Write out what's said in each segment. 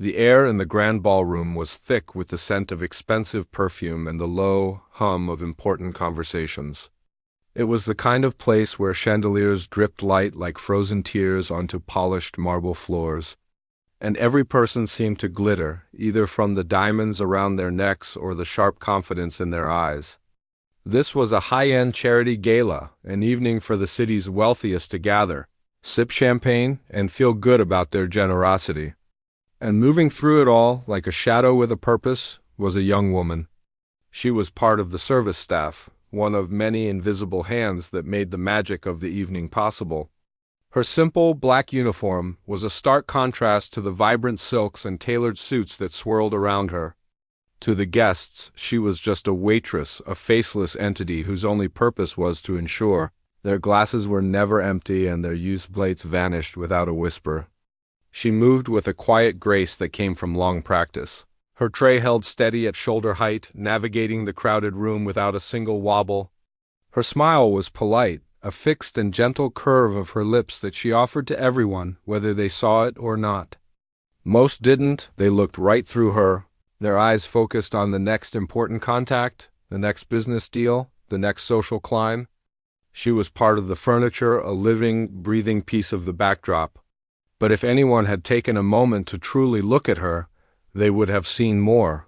The air in the grand ballroom was thick with the scent of expensive perfume and the low hum of important conversations. It was the kind of place where chandeliers dripped light like frozen tears onto polished marble floors, and every person seemed to glitter, either from the diamonds around their necks or the sharp confidence in their eyes. This was a high-end charity gala, an evening for the city's wealthiest to gather, sip champagne, and feel good about their generosity. And moving through it all, like a shadow with a purpose, was a young woman. She was part of the service staff, one of many invisible hands that made the magic of the evening possible. Her simple black uniform was a stark contrast to the vibrant silks and tailored suits that swirled around her. To the guests, she was just a waitress, a faceless entity whose only purpose was to ensure their glasses were never empty and their used plates vanished without a whisper. She moved with a quiet grace that came from long practice. Her tray held steady at shoulder height, navigating the crowded room without a single wobble. Her smile was polite, a fixed and gentle curve of her lips that she offered to everyone, whether they saw it or not. Most didn't. They looked right through her, their eyes focused on the next important contact, the next business deal, the next social climb. She was part of the furniture, a living, breathing piece of the backdrop. But if anyone had taken a moment to truly look at her, they would have seen more.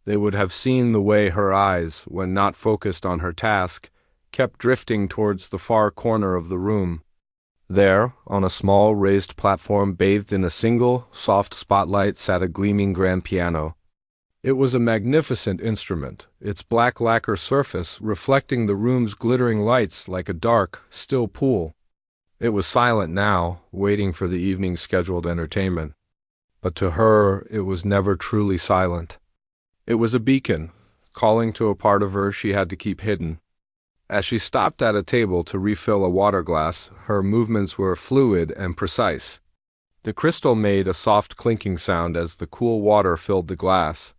They would have seen the way her eyes, when not focused on her task, kept drifting towards the far corner of the room. There, on a small raised platform bathed in a single, soft spotlight, sat a gleaming grand piano. It was a magnificent instrument, its black lacquer surface reflecting the room's glittering lights like a dark, still pool. It was silent now, waiting for the evening's scheduled entertainment. But to her, it was never truly silent. It was a beacon, calling to a part of her she had to keep hidden. As she stopped at a table to refill a water glass, her movements were fluid and precise. The crystal made a soft clinking sound as the cool water filled the glass.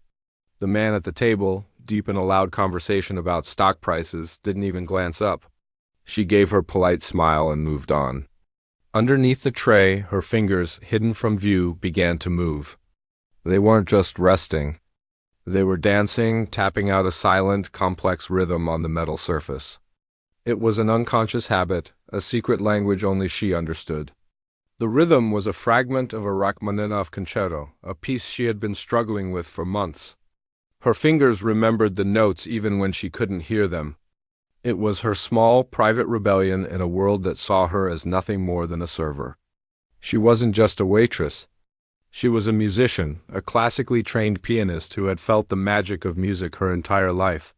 The man at the table, deep in a loud conversation about stock prices, didn't even glance up. She gave her polite smile and moved on. Underneath the tray, her fingers, hidden from view, began to move. They weren't just resting. They were dancing, tapping out a silent, complex rhythm on the metal surface. It was an unconscious habit, a secret language only she understood. The rhythm was a fragment of a Rachmaninoff concerto, a piece she had been struggling with for months. Her fingers remembered the notes even when she couldn't hear them. It was her small, private rebellion in a world that saw her as nothing more than a server. She wasn't just a waitress. She was a musician, a classically trained pianist who had felt the magic of music her entire life.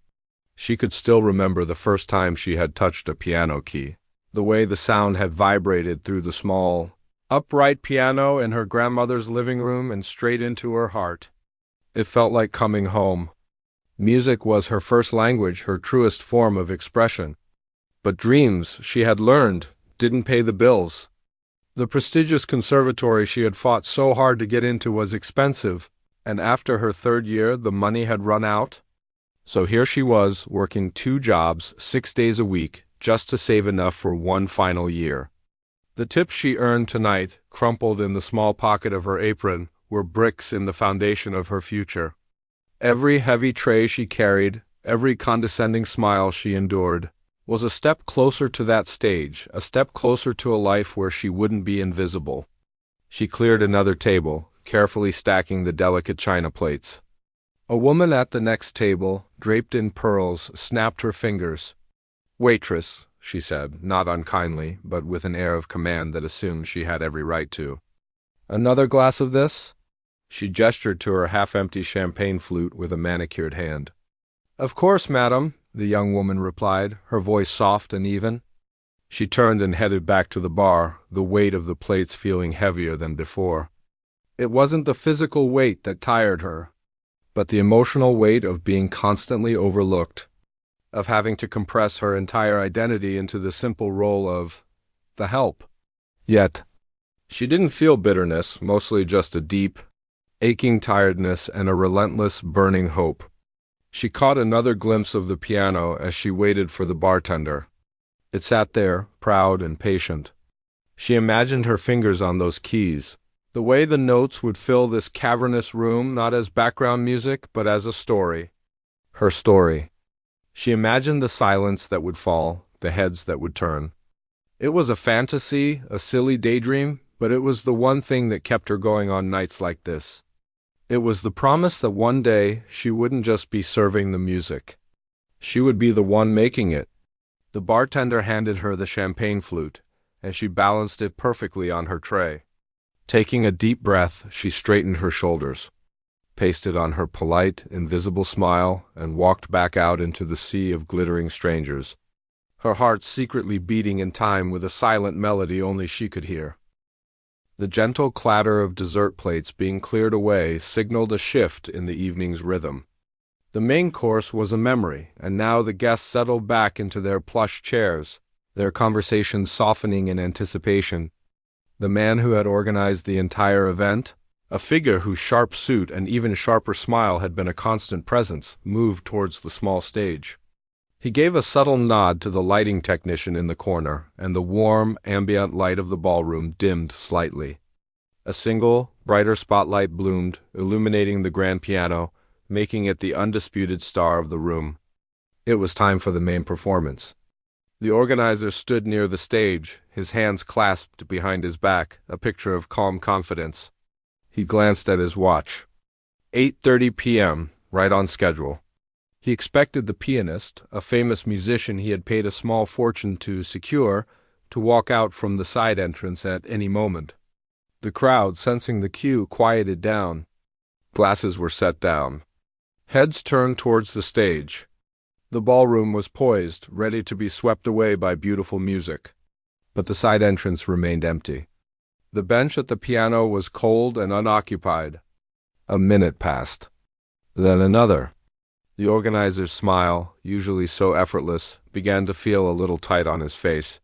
She could still remember the first time she had touched a piano key, the way the sound had vibrated through the small, upright piano in her grandmother's living room and straight into her heart. It felt like coming home. Music was her first language, her truest form of expression. But dreams, she had learned, didn't pay the bills. The prestigious conservatory she had fought so hard to get into was expensive, and after her third year the money had run out. So here she was, working 2 jobs, 6 days a week, just to save enough for one final year. The tips she earned tonight, crumpled in the small pocket of her apron, were bricks in the foundation of her future. Every heavy tray she carried, every condescending smile she endured, was a step closer to that stage, a step closer to a life where she wouldn't be invisible. She cleared another table, carefully stacking the delicate china plates. A woman at the next table, draped in pearls, snapped her fingers. "Waitress," she said, not unkindly, but with an air of command that assumed she had every right to. "Another glass of this?" She gestured to her half-empty champagne flute with a manicured hand. "Of course, madam," the young woman replied, her voice soft and even. She turned and headed back to the bar, the weight of the plates feeling heavier than before. It wasn't the physical weight that tired her, but the emotional weight of being constantly overlooked, of having to compress her entire identity into the simple role of the help. Yet, she didn't feel bitterness, mostly just a deep, aching tiredness and a relentless, burning hope. She caught another glimpse of the piano as she waited for the bartender. It sat there, proud and patient. She imagined her fingers on those keys, The way the notes would fill this cavernous room, not as background music, but as a story. Her story. She imagined the silence that would fall, the heads that would turn. It was a fantasy, a silly daydream, but it was the one thing that kept her going on nights like this. It was the promise that one day she wouldn't just be serving the music. She would be the one making it. The bartender handed her the champagne flute, and she balanced it perfectly on her tray. Taking a deep breath, she straightened her shoulders, pasted on her polite, invisible smile, and walked back out into the sea of glittering strangers, her heart secretly beating in time with a silent melody only she could hear. The gentle clatter of dessert plates being cleared away signaled a shift in the evening's rhythm. The main course was a memory, and now the guests settled back into their plush chairs, their conversations softening in anticipation. The man who had organized the entire event, a figure whose sharp suit and even sharper smile had been a constant presence, moved towards the small stage. He gave a subtle nod to the lighting technician in the corner, and the warm, ambient light of the ballroom dimmed slightly. A single, brighter spotlight bloomed, illuminating the grand piano, making it the undisputed star of the room. It was time for the main performance. The organizer stood near the stage, his hands clasped behind his back, a picture of calm confidence. He glanced at his watch. 8:30 p.m., right on schedule. He expected the pianist, a famous musician he had paid a small fortune to secure, to walk out from the side entrance at any moment. The crowd, sensing the cue, quieted down. Glasses were set down. Heads turned towards the stage. The ballroom was poised, ready to be swept away by beautiful music. But the side entrance remained empty. The bench at the piano was cold and unoccupied. A minute passed. Then another. The organizer's smile, usually so effortless, began to feel a little tight on his face.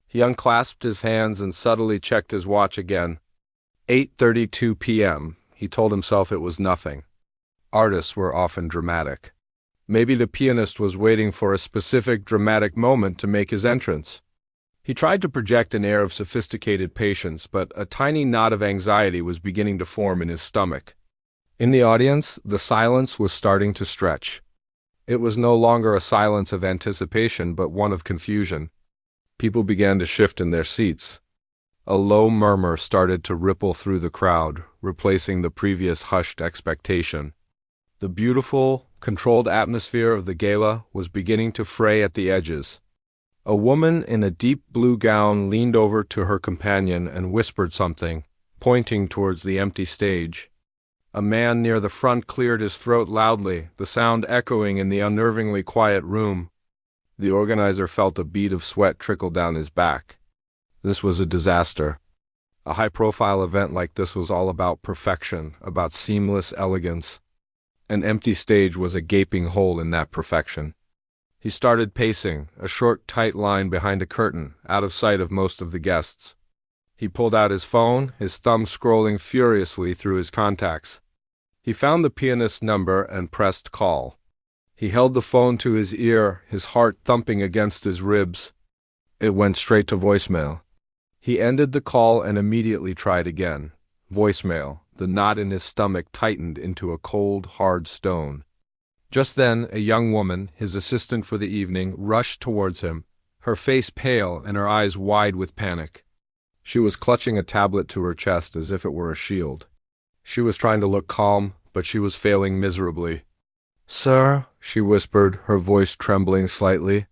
He unclasped his hands and subtly checked his watch again. 8:32 p.m. He told himself it was nothing. Artists were often dramatic. Maybe the pianist was waiting for a specific dramatic moment to make his entrance. He tried to project an air of sophisticated patience, but a tiny knot of anxiety was beginning to form in his stomach. In the audience, the silence was starting to stretch. It was no longer a silence of anticipation, but one of confusion. People began to shift in their seats. A low murmur started to ripple through the crowd, replacing the previous hushed expectation. The beautiful, controlled atmosphere of the gala was beginning to fray at the edges. A woman in a deep blue gown leaned over to her companion and whispered something, pointing towards the empty stage. A man near the front cleared his throat loudly, the sound echoing in the unnervingly quiet room. The organizer felt a bead of sweat trickle down his back. This was a disaster. A high-profile event like this was all about perfection, about seamless elegance. An empty stage was a gaping hole in that perfection. He started pacing, a short, tight line behind a curtain, out of sight of most of the guests. He pulled out his phone, his thumb scrolling furiously through his contacts. He found the pianist's number and pressed call. He held the phone to his ear, his heart thumping against his ribs. It went straight to voicemail. He ended the call and immediately tried again. Voicemail. The knot in his stomach tightened into a cold, hard stone. Just then, a young woman, his assistant for the evening, rushed towards him, her face pale and her eyes wide with panic. She was clutching a tablet to her chest as if it were a shield. She was trying to look calm, but she was failing miserably. "Sir," she whispered, her voice trembling slightly.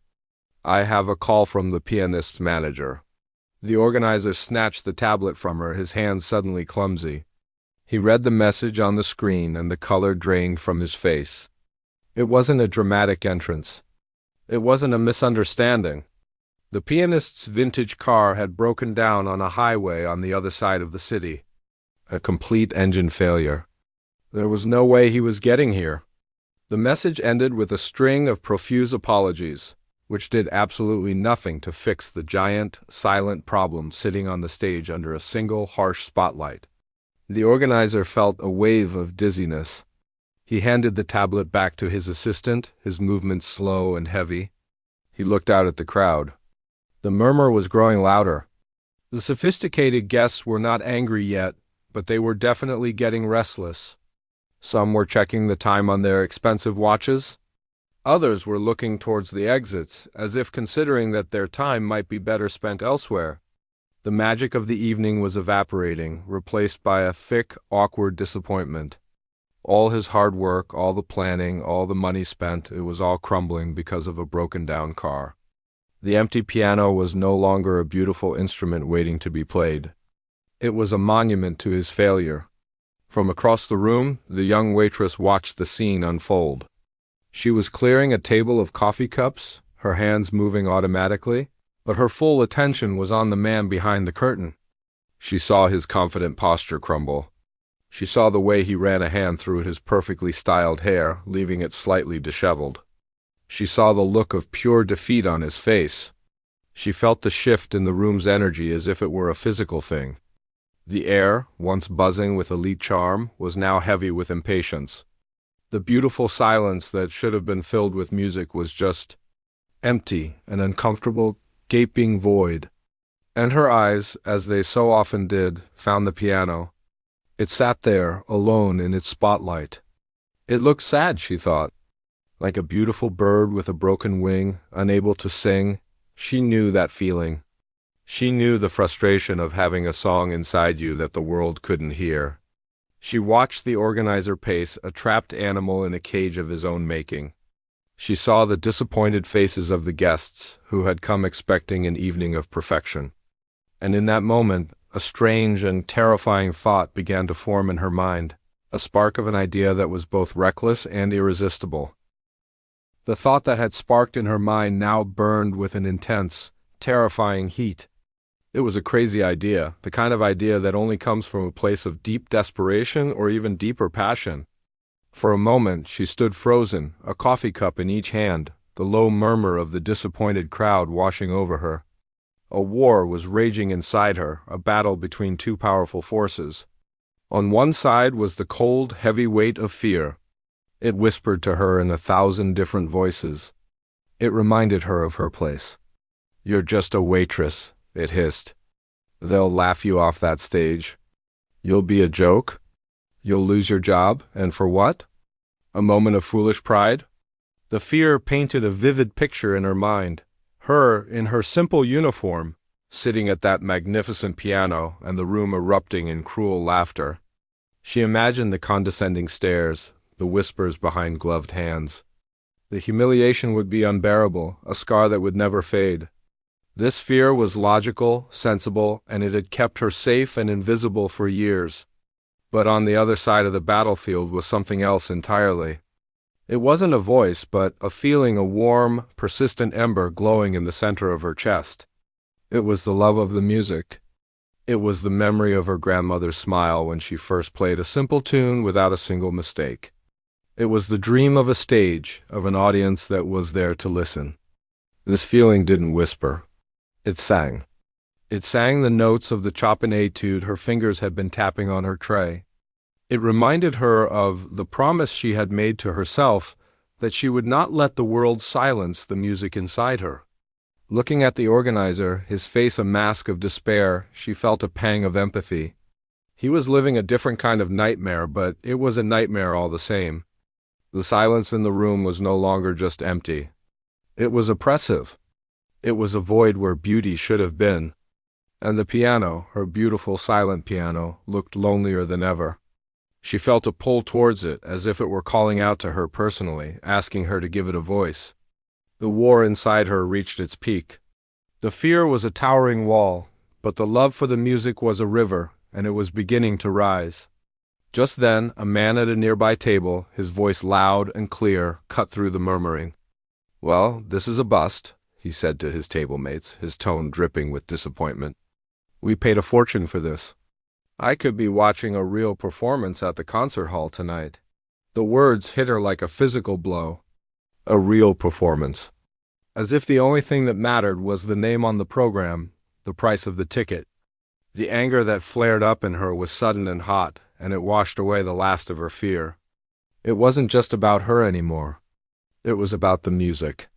"I have a call from the pianist's manager." The organizer snatched the tablet from her, his hands suddenly clumsy. He read the message on the screen, and the color drained from his face. It wasn't a dramatic entrance. It wasn't a misunderstanding. The pianist's vintage car had broken down on a highway on the other side of the city. A complete engine failure. There was no way he was getting here. The message ended with a string of profuse apologies, which did absolutely nothing to fix the giant, silent problem sitting on the stage under a single harsh spotlight. The organizer felt a wave of dizziness. He handed the tablet back to his assistant, his movements slow and heavy. He looked out at the crowd. The murmur was growing louder. The sophisticated guests were not angry yet, but they were definitely getting restless. Some were checking the time on their expensive watches. Others were looking towards the exits, as if considering that their time might be better spent elsewhere. The magic of the evening was evaporating, replaced by a thick, awkward disappointment. All his hard work, all the planning, all the money spent, it was all crumbling because of a broken-down car. The empty piano was no longer a beautiful instrument waiting to be played. It was a monument to his failure. From across the room, the young waitress watched the scene unfold. She was clearing a table of coffee cups, her hands moving automatically, but her full attention was on the man behind the curtain. She saw his confident posture crumble. She saw the way he ran a hand through his perfectly styled hair, leaving it slightly disheveled. She saw the look of pure defeat on his face. She felt the shift in the room's energy as if it were a physical thing. The air, once buzzing with elite charm, was now heavy with impatience. The beautiful silence that should have been filled with music was just empty, an uncomfortable, gaping void. And her eyes, as they so often did, found the piano. It sat there, alone in its spotlight. It looked sad, she thought. Like a beautiful bird with a broken wing, unable to sing. She knew that feeling. She knew the frustration of having a song inside you that the world couldn't hear. She watched the organizer pace, a trapped animal in a cage of his own making. She saw the disappointed faces of the guests, who had come expecting an evening of perfection. And in that moment, a strange and terrifying thought began to form in her mind, a spark of an idea that was both reckless and irresistible. The thought that had sparked in her mind now burned with an intense, terrifying heat. It was a crazy idea, the kind of idea that only comes from a place of deep desperation or even deeper passion. For a moment, she stood frozen, a coffee cup in each hand, the low murmur of the disappointed crowd washing over her. A war was raging inside her, a battle between two powerful forces. On one side was the cold, heavy weight of fear. It whispered to her in 1,000 different voices. It reminded her of her place. "You're just a waitress," it hissed. "They'll laugh you off that stage. You'll be a joke. You'll lose your job, and for what? A moment of foolish pride?" The fear painted a vivid picture in her mind. Her, in her simple uniform, sitting at that magnificent piano, and the room erupting in cruel laughter. She imagined the condescending stares, the whispers behind gloved hands. The humiliation would be unbearable, a scar that would never fade. This fear was logical, sensible, and it had kept her safe and invisible for years. But on the other side of the battlefield was something else entirely. It wasn't a voice, but a feeling, a warm, persistent ember glowing in the center of her chest. It was the love of the music. It was the memory of her grandmother's smile when she first played a simple tune without a single mistake. It was the dream of a stage, of an audience that was there to listen. This feeling didn't whisper. It sang. It sang the notes of the Chopin etude her fingers had been tapping on her tray. It reminded her of the promise she had made to herself that she would not let the world silence the music inside her. Looking at the organizer, his face a mask of despair, she felt a pang of empathy. He was living a different kind of nightmare, but it was a nightmare all the same. The silence in the room was no longer just empty. It was oppressive. It was a void where beauty should have been. And the piano, her beautiful silent piano, looked lonelier than ever. She felt a pull towards it, as if it were calling out to her personally, asking her to give it a voice. The war inside her reached its peak. The fear was a towering wall, but the love for the music was a river, and it was beginning to rise. Just then, a man at a nearby table, his voice loud and clear, cut through the murmuring. "Well, this is a bust," he said to his table mates, his tone dripping with disappointment. "We paid a fortune for this. I could be watching a real performance at the concert hall tonight." The words hit her like a physical blow. A real performance. As if the only thing that mattered was the name on the program, the price of the ticket. The anger that flared up in her was sudden and hot, and it washed away the last of her fear. It wasn't just about her anymore. It was about the music.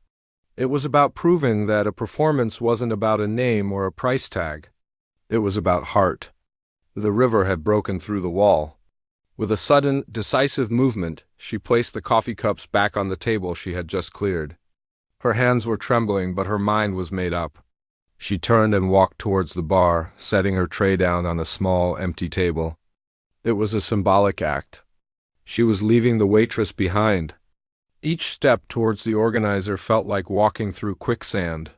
It was about proving that a performance wasn't about a name or a price tag. It was about heart. The river had broken through the wall. With a sudden, decisive movement, she placed the coffee cups back on the table she had just cleared. Her hands were trembling, but her mind was made up. She turned and walked towards the bar, setting her tray down on a small, empty table. It was a symbolic act. She was leaving the waitress behind. Each step towards the organizer felt like walking through quicksand.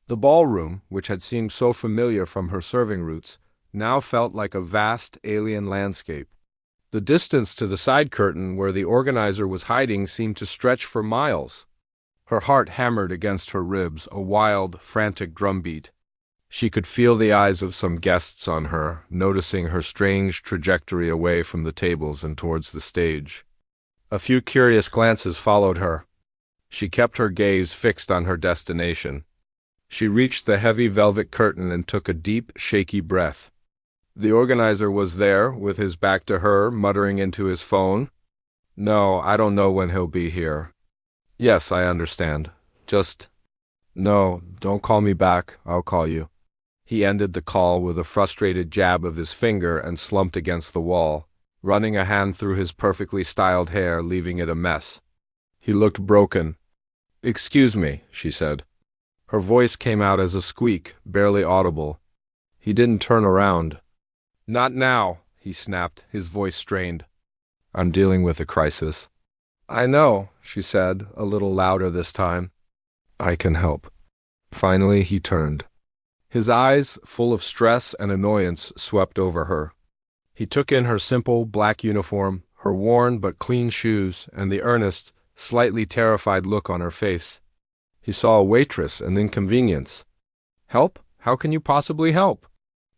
The ballroom, which had seemed so familiar from her serving routes, now felt like a vast, alien landscape. The distance to the side curtain where the organizer was hiding seemed to stretch for miles. Her heart hammered against her ribs, a wild, frantic drumbeat. She could feel the eyes of some guests on her, noticing her strange trajectory away from the tables and towards the stage. A few curious glances followed her. She kept her gaze fixed on her destination. She reached the heavy velvet curtain and took a deep, shaky breath. The organizer was there, with his back to her, muttering into his phone. "No, I don't know when he'll be here." "Yes, I understand. Just—" "No, don't call me back. I'll call you." He ended the call with a frustrated jab of his finger and slumped against the wall, running a hand through his perfectly styled hair, leaving it a mess. He looked broken. "Excuse me," she said. Her voice came out as a squeak, barely audible. He didn't turn around. "Not now," he snapped, his voice strained. "I'm dealing with a crisis." "I know," she said, a little louder this time. "I can help." Finally, he turned. His eyes, full of stress and annoyance, swept over her. He took in her simple, black uniform, her worn but clean shoes, and the earnest, slightly terrified look on her face. He saw a waitress and inconvenience. "Help? How can you possibly help?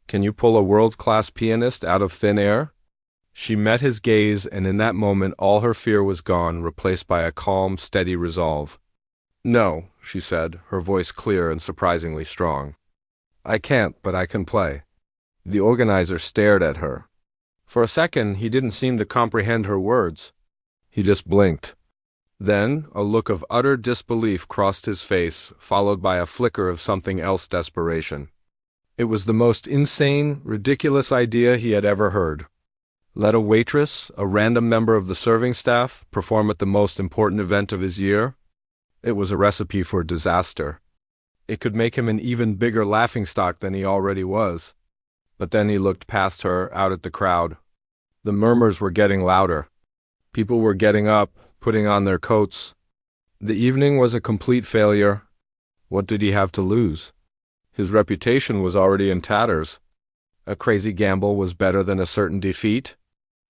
Can you pull a world-class pianist out of thin air?" She met his gaze, and in that moment all her fear was gone, replaced by a calm, steady resolve. "No," she said, her voice clear and surprisingly strong. "I can't, but I can play." The organizer stared at her. For a second, he didn't seem to comprehend her words. He just blinked. Then, a look of utter disbelief crossed his face, followed by a flicker of something else desperation. It was the most insane, ridiculous idea he had ever heard. Let a waitress, a random member of the serving staff, perform at the most important event of his year? It was a recipe for disaster. It could make him an even bigger laughingstock than he already was. But then he looked past her, out at the crowd. The murmurs were getting louder. People were getting up, putting on their coats. The evening was a complete failure. What did he have to lose? His reputation was already in tatters. A crazy gamble was better than a certain defeat.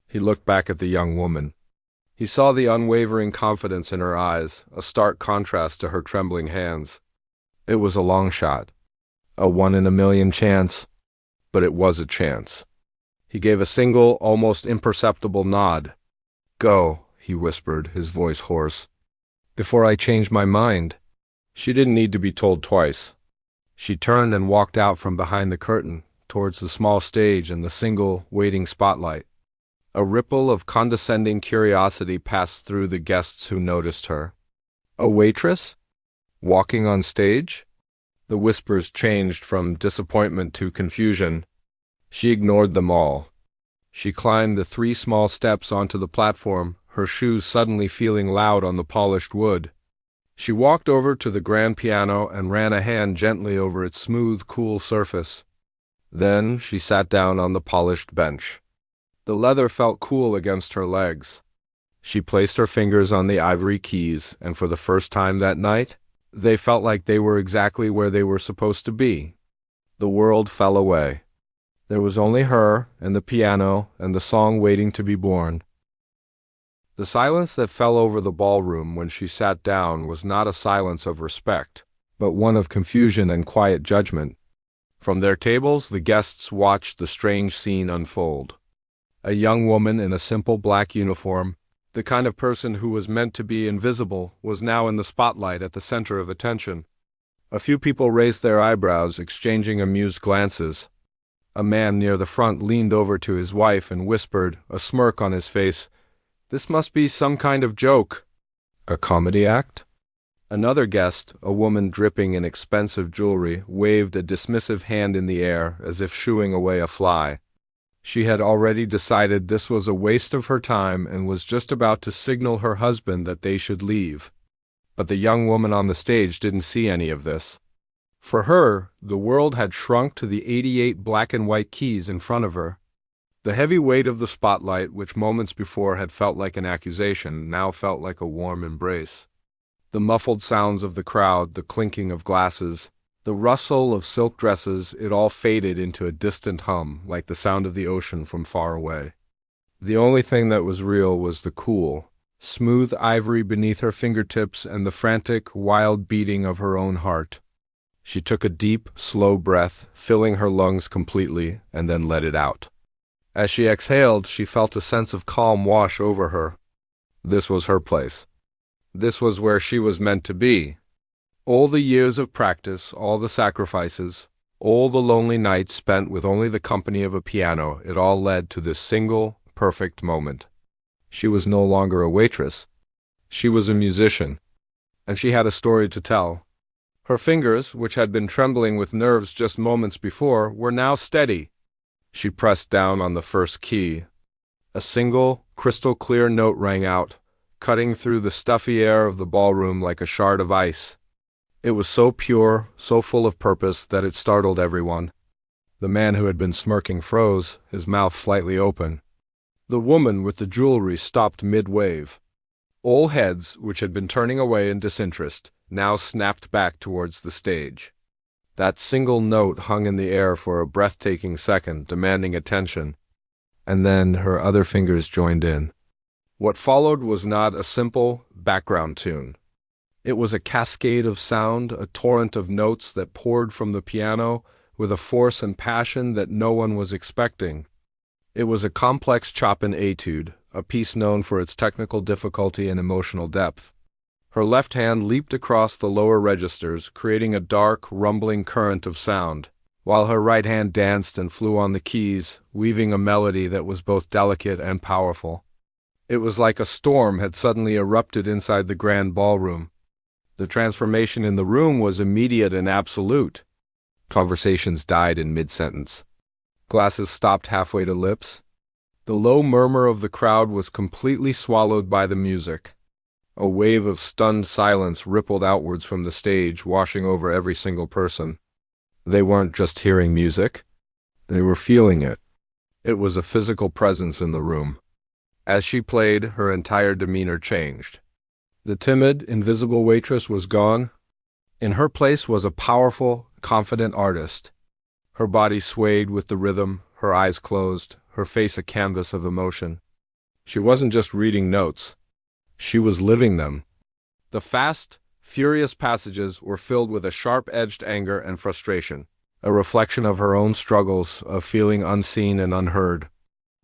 He looked back at the young woman. He saw the unwavering confidence in her eyes, a stark contrast to her trembling hands. It was a long shot. A 1 in a million chance. But it was a chance. He gave a single, almost imperceptible nod. "Go," he whispered, his voice hoarse. "Before I change my mind." She didn't need to be told twice. She turned and walked out from behind the curtain, towards the small stage and the single, waiting spotlight. A ripple of condescending curiosity passed through the guests who noticed her. A waitress? Walking on stage? The whispers changed from disappointment to confusion. She ignored them all. She climbed the 3 small steps onto the platform, her shoes suddenly feeling loud on the polished wood. She walked over to the grand piano and ran a hand gently over its smooth, cool surface. Then she sat down on the polished bench. The leather felt cool against her legs. She placed her fingers on the ivory keys, and for the first time that night, they felt like they were exactly where they were supposed to be. The world fell away. There was only her and the piano and the song waiting to be born. The silence that fell over the ballroom when she sat down was not a silence of respect, but one of confusion and quiet judgment. From their tables, the guests watched the strange scene unfold. A young woman in a simple black uniform, the kind of person who was meant to be invisible, was now in the spotlight at the center of attention. A few people raised their eyebrows, exchanging amused glances. A man near the front leaned over to his wife and whispered, a smirk on his face, "This must be some kind of joke." A comedy act? Another guest, a woman dripping in expensive jewelry, waved a dismissive hand in the air as if shooing away a fly. She had already decided this was a waste of her time and was just about to signal her husband that they should leave. But the young woman on the stage didn't see any of this. For her, the world had shrunk to the 88 black and white keys in front of her. The heavy weight of the spotlight, which moments before had felt like an accusation, now felt like a warm embrace. The muffled sounds of the crowd, the clinking of glasses, the rustle of silk dresses, it all faded into a distant hum, like the sound of the ocean from far away. The only thing that was real was the cool, smooth ivory beneath her fingertips and the frantic, wild beating of her own heart. She took a deep, slow breath, filling her lungs completely, and then let it out. As she exhaled, she felt a sense of calm wash over her. This was her place. This was where she was meant to be. All the years of practice, all the sacrifices, all the lonely nights spent with only the company of a piano, it all led to this single, perfect moment. She was no longer a waitress. She was a musician, and she had a story to tell. Her fingers, which had been trembling with nerves just moments before, were now steady. She pressed down on the first key. A single, crystal-clear note rang out, cutting through the stuffy air of the ballroom like a shard of ice. It was so pure, so full of purpose, that it startled everyone. The man who had been smirking froze, his mouth slightly open. The woman with the jewelry stopped mid-wave. All heads, which had been turning away in disinterest, now snapped back towards the stage. That single note hung in the air for a breathtaking second, demanding attention, and then her other fingers joined in. What followed was not a simple background tune. It was a cascade of sound, a torrent of notes that poured from the piano with a force and passion that no one was expecting. It was a complex Chopin etude, a piece known for its technical difficulty and emotional depth. Her left hand leaped across the lower registers, creating a dark, rumbling current of sound, while her right hand danced and flew on the keys, weaving a melody that was both delicate and powerful. It was like a storm had suddenly erupted inside the grand ballroom. The transformation in the room was immediate and absolute. Conversations died in mid-sentence. Glasses stopped halfway to lips. The low murmur of the crowd was completely swallowed by the music. A wave of stunned silence rippled outwards from the stage, washing over every single person. They weren't just hearing music. They were feeling it. It was a physical presence in the room. As she played, her entire demeanor changed. The timid, invisible waitress was gone. In her place was a powerful, confident artist. Her body swayed with the rhythm, her eyes closed, her face a canvas of emotion. She wasn't just reading notes. She was living them. The fast, furious passages were filled with a sharp-edged anger and frustration, a reflection of her own struggles, of feeling unseen and unheard.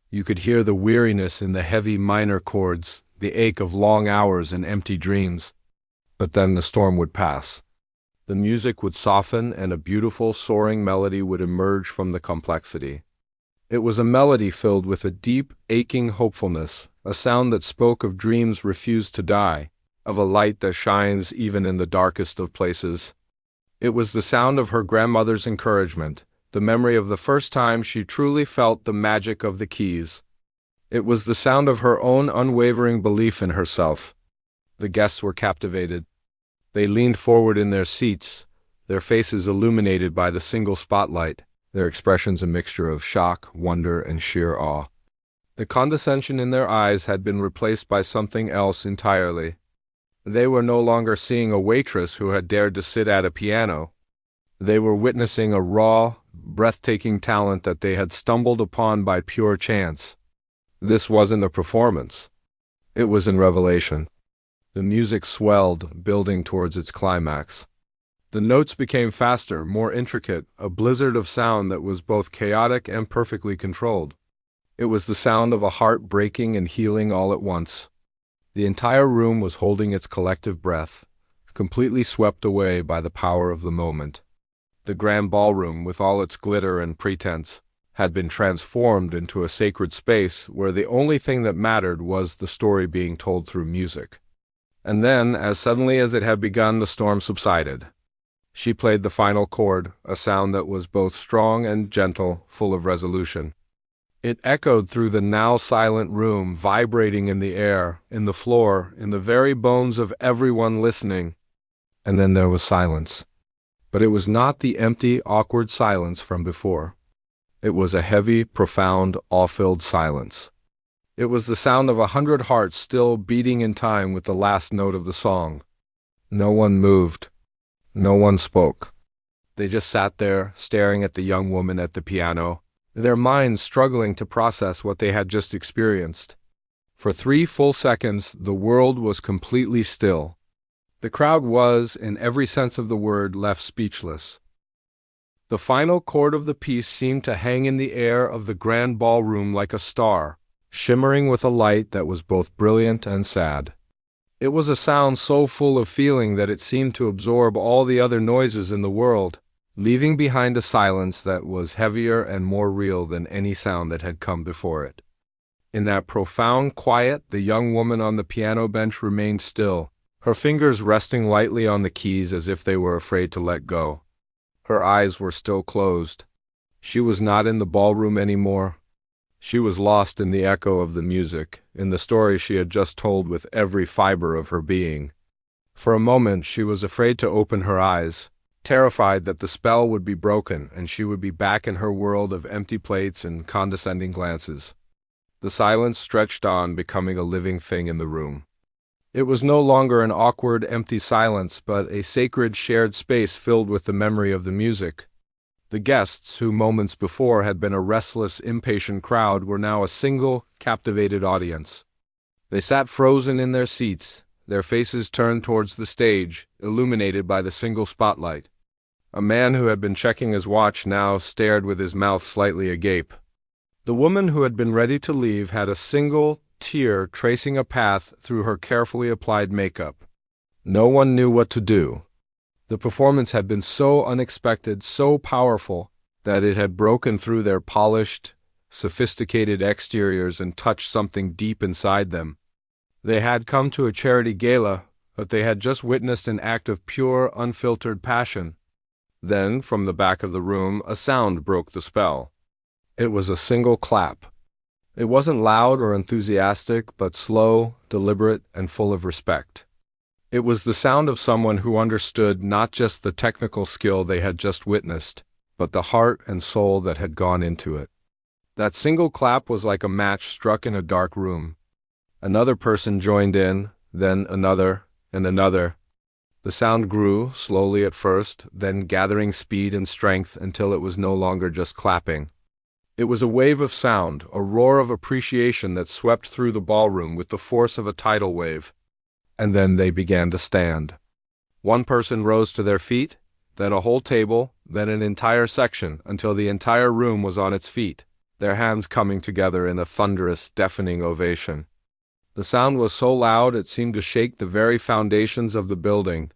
You could hear the weariness in the heavy minor chords, the ache of long hours and empty dreams. But then the storm would pass. The music would soften and a beautiful, soaring melody would emerge from the complexity. It was a melody filled with a deep, aching hopefulness, a sound that spoke of dreams refused to die, of a light that shines even in the darkest of places. It was the sound of her grandmother's encouragement, the memory of the first time she truly felt the magic of the keys. It was the sound of her own unwavering belief in herself. The guests were captivated. They leaned forward in their seats, their faces illuminated by the single spotlight, their expressions a mixture of shock, wonder, and sheer awe. The condescension in their eyes had been replaced by something else entirely. They were no longer seeing a waitress who had dared to sit at a piano. They were witnessing a raw, breathtaking talent that they had stumbled upon by pure chance. This wasn't a performance. It was in revelation. The music swelled, building towards its climax. The notes became faster, more intricate, a blizzard of sound that was both chaotic and perfectly controlled. It was the sound of a heart breaking and healing all at once. The entire room was holding its collective breath, completely swept away by the power of the moment. The grand ballroom, with all its glitter and pretense, had been transformed into a sacred space where the only thing that mattered was the story being told through music. And then, as suddenly as it had begun, the storm subsided. She played the final chord, a sound that was both strong and gentle, full of resolution. It echoed through the now silent room, vibrating in the air, in the floor, in the very bones of everyone listening. And then there was silence. But it was not the empty, awkward silence from before. It was a heavy, profound, awe-filled silence. It was the sound of 100 hearts still beating in time with the last note of the song. No one moved. No one spoke. They just sat there, staring at the young woman at the piano, their minds struggling to process what they had just experienced. For 3 full seconds, the world was completely still. The crowd was, in every sense of the word, left speechless. The final chord of the piece seemed to hang in the air of the grand ballroom like a star, shimmering with a light that was both brilliant and sad. It was a sound so full of feeling that it seemed to absorb all the other noises in the world, leaving behind a silence that was heavier and more real than any sound that had come before it. In that profound quiet, the young woman on the piano bench remained still, her fingers resting lightly on the keys as if they were afraid to let go. Her eyes were still closed. She was not in the ballroom anymore. She was lost in the echo of the music, in the story she had just told with every fiber of her being. For a moment she was afraid to open her eyes, terrified that the spell would be broken and she would be back in her world of empty plates and condescending glances. The silence stretched on, becoming a living thing in the room. It was no longer an awkward, empty silence, but a sacred, shared space filled with the memory of the music. The guests, who moments before had been a restless, impatient crowd, were now a single, captivated audience. They sat frozen in their seats, their faces turned towards the stage, illuminated by the single spotlight. A man who had been checking his watch now stared with his mouth slightly agape. The woman who had been ready to leave had a single tear tracing a path through her carefully applied makeup. No one knew what to do. The performance had been so unexpected, so powerful, that it had broken through their polished, sophisticated exteriors and touched something deep inside them. They had come to a charity gala, but they had just witnessed an act of pure, unfiltered passion. Then, from the back of the room, a sound broke the spell. It was a single clap. It wasn't loud or enthusiastic, but slow, deliberate, and full of respect. It was the sound of someone who understood not just the technical skill they had just witnessed, but the heart and soul that had gone into it. That single clap was like a match struck in a dark room. Another person joined in, then another, and another. The sound grew, slowly at first, then gathering speed and strength until it was no longer just clapping. It was a wave of sound, a roar of appreciation that swept through the ballroom with the force of a tidal wave. And then they began to stand. One person rose to their feet, then a whole table, then an entire section, until the entire room was on its feet, their hands coming together in a thunderous, deafening ovation. The sound was so loud it seemed to shake the very foundations of the building.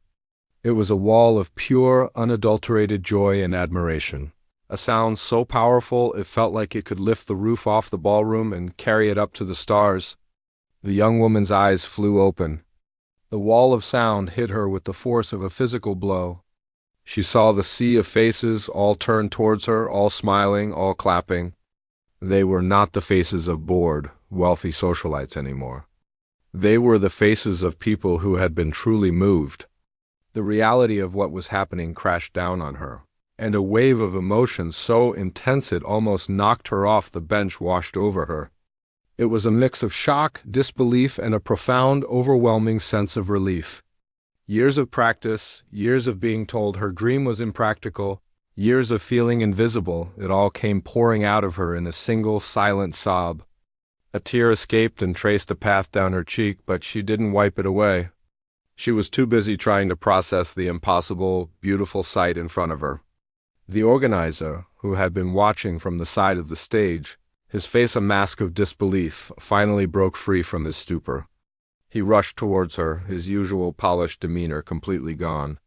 It was a wall of pure, unadulterated joy and admiration. A sound so powerful it felt like it could lift the roof off the ballroom and carry it up to the stars. The young woman's eyes flew open. The wall of sound hit her with the force of a physical blow. She saw the sea of faces, all turned towards her, all smiling, all clapping. They were not the faces of bored, wealthy socialites anymore. They were the faces of people who had been truly moved. The reality of what was happening crashed down on her, and a wave of emotion so intense it almost knocked her off the bench washed over her. It was a mix of shock, disbelief, and a profound, overwhelming sense of relief. Years of practice, years of being told her dream was impractical, years of feeling invisible, it all came pouring out of her in a single, silent sob. A tear escaped and traced a path down her cheek, but she didn't wipe it away. She was too busy trying to process the impossible, beautiful sight in front of her. The organizer, who had been watching from the side of the stage, his face a mask of disbelief, finally broke free from his stupor. He rushed towards her, his usual polished demeanor completely gone.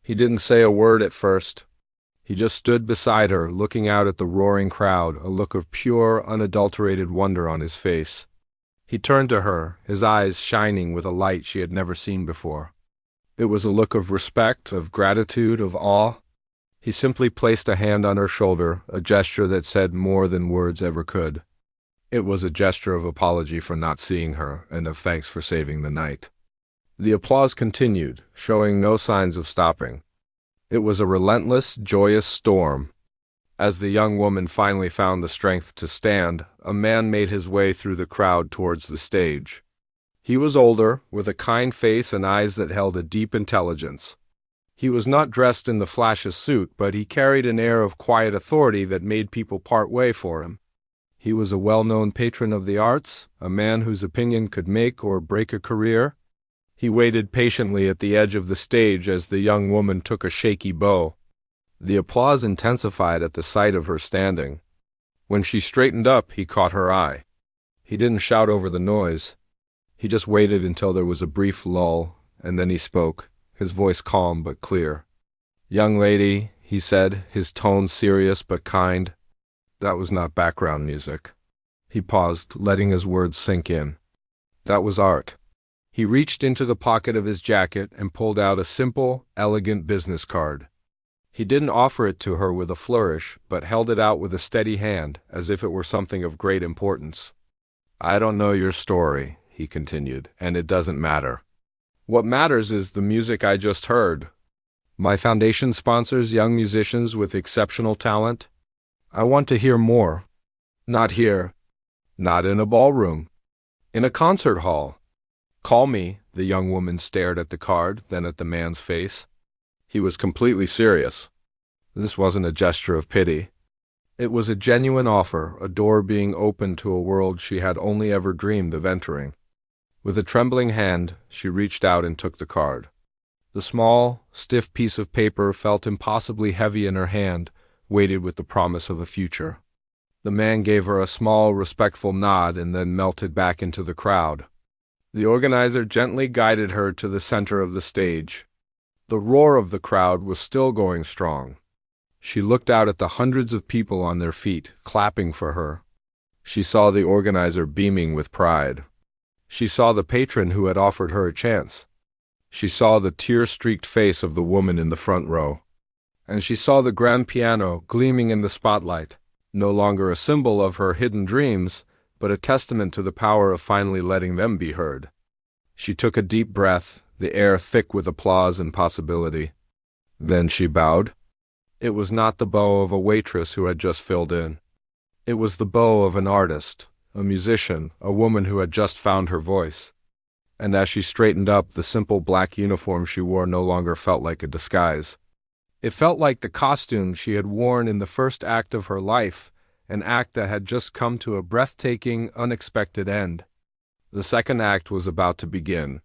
He didn't say a word at first. He just stood beside her, looking out at the roaring crowd, a look of pure, unadulterated wonder on his face. He turned to her, his eyes shining with a light she had never seen before. It was a look of respect, of gratitude, of awe. He simply placed a hand on her shoulder, a gesture that said more than words ever could. It was a gesture of apology for not seeing her and of thanks for saving the night. The applause continued, showing no signs of stopping. It was a relentless, joyous storm. As the young woman finally found the strength to stand, a man made his way through the crowd towards the stage. He was older, with a kind face and eyes that held a deep intelligence. He was not dressed in the flashiest suit, but he carried an air of quiet authority that made people part way for him. He was a well-known patron of the arts, a man whose opinion could make or break a career. He waited patiently at the edge of the stage as the young woman took a shaky bow. The applause intensified at the sight of her standing. When she straightened up, he caught her eye. He didn't shout over the noise. He just waited until there was a brief lull, and then he spoke, his voice calm but clear. "Young lady," he said, his tone serious but kind. That was not background music. He paused, letting his words sink in. That was art. He reached into the pocket of his jacket and pulled out a simple, elegant business card. He didn't offer it to her with a flourish, but held it out with a steady hand, as if it were something of great importance. "I don't know your story," he continued, "and it doesn't matter. What matters is the music I just heard. My foundation sponsors young musicians with exceptional talent. I want to hear more. Not here. Not in a ballroom. In a concert hall. Call me." The young woman stared at the card, then at the man's face. He was completely serious. This wasn't a gesture of pity. It was a genuine offer, a door being opened to a world she had only ever dreamed of entering. With a trembling hand, she reached out and took the card. The small, stiff piece of paper felt impossibly heavy in her hand, weighted with the promise of a future. The man gave her a small, respectful nod and then melted back into the crowd. The organizer gently guided her to the center of the stage. The roar of the crowd was still going strong. She looked out at the hundreds of people on their feet, clapping for her. She saw the organizer beaming with pride. She saw the patron who had offered her a chance. She saw the tear-streaked face of the woman in the front row. And she saw the grand piano gleaming in the spotlight, no longer a symbol of her hidden dreams, but a testament to the power of finally letting them be heard. She took a deep breath, the air thick with applause and possibility. Then she bowed. It was not the bow of a waitress who had just filled in. It was the bow of an artist, a musician, a woman who had just found her voice. And as she straightened up, the simple black uniform she wore no longer felt like a disguise. It felt like the costume she had worn in the first act of her life, an act that had just come to a breathtaking, unexpected end. The second act was about to begin.